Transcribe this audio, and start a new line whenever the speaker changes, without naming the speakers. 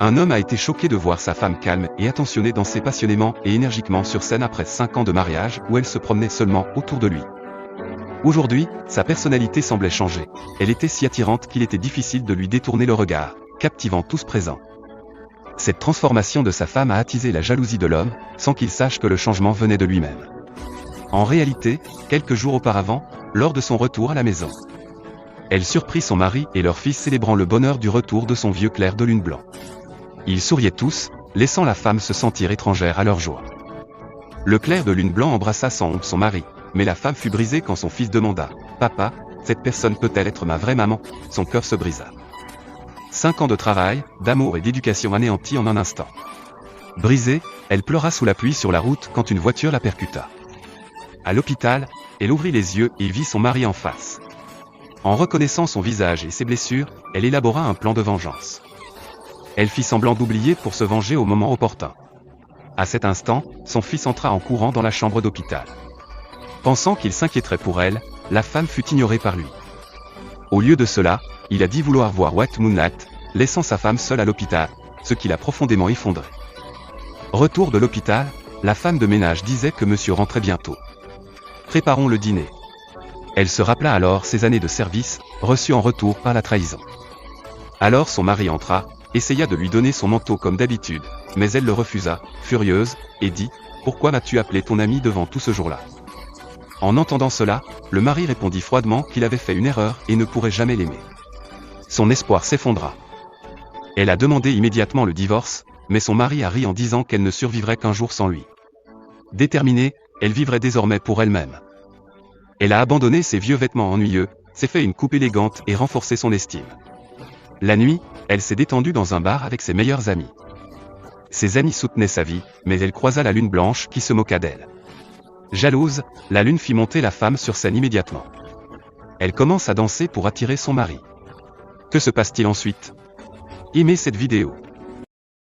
Un homme a été choqué de voir sa femme calme et attentionnée danser passionnément et énergiquement sur scène après 5 ans de mariage où elle se promenait seulement autour de lui. Aujourd'hui, sa personnalité semblait changer. Elle était si attirante qu'il était difficile de lui détourner le regard, captivant tous présents. Cette transformation de sa femme a attisé la jalousie de l'homme, sans qu'il sache que le changement venait de lui-même. En réalité, quelques jours auparavant, lors de son retour à la maison, elle surprit son mari et leur fils célébrant le bonheur du retour de son vieux clair de lune blanc. Ils souriaient tous, laissant la femme se sentir étrangère à leur joie. Le clair de lune blanc embrassa sans honte son mari, mais la femme fut brisée quand son fils demanda « Papa, cette personne peut-elle être ma vraie maman ?» Son cœur se brisa. 5 ans de travail, d'amour et d'éducation anéantis en un instant. Brisée, elle pleura sous la pluie sur la route quand une voiture la percuta. À l'hôpital, elle ouvrit les yeux et vit son mari en face. En reconnaissant son visage et ses blessures, elle élabora un plan de vengeance. Elle fit semblant d'oublier pour se venger au moment opportun. À cet instant, son fils entra en courant dans la chambre d'hôpital. Pensant qu'il s'inquiéterait pour elle, la femme fut ignorée par lui. Au lieu de cela, il a dit vouloir voir White Moonlight, laissant sa femme seule à l'hôpital, ce qui l'a profondément effondré. Retour de l'hôpital, la femme de ménage disait que monsieur rentrait bientôt. Préparons le dîner. Elle se rappela alors ses années de service, reçues en retour par la trahison. Alors son mari entra, essaya de lui donner son manteau comme d'habitude, mais elle le refusa, furieuse, et dit « Pourquoi m'as-tu appelé ton ami devant tout ce jour-là » En entendant cela, le mari répondit froidement qu'il avait fait une erreur et ne pourrait jamais l'aimer. Son espoir s'effondra. Elle a demandé immédiatement le divorce, mais son mari a ri en disant qu'elle ne survivrait qu'un jour sans lui. Déterminée, elle vivrait désormais pour elle-même. Elle a abandonné ses vieux vêtements ennuyeux, s'est fait une coupe élégante et renforcé son estime. La nuit, elle s'est détendue dans un bar avec ses meilleurs amis. Ses amis soutenaient sa vie, mais elle croisa la lune blanche qui se moqua d'elle. Jalouse, la lune fit monter la femme sur scène immédiatement. Elle commence à danser pour attirer son mari. Que se passe-t-il ensuite? Aimez cette vidéo.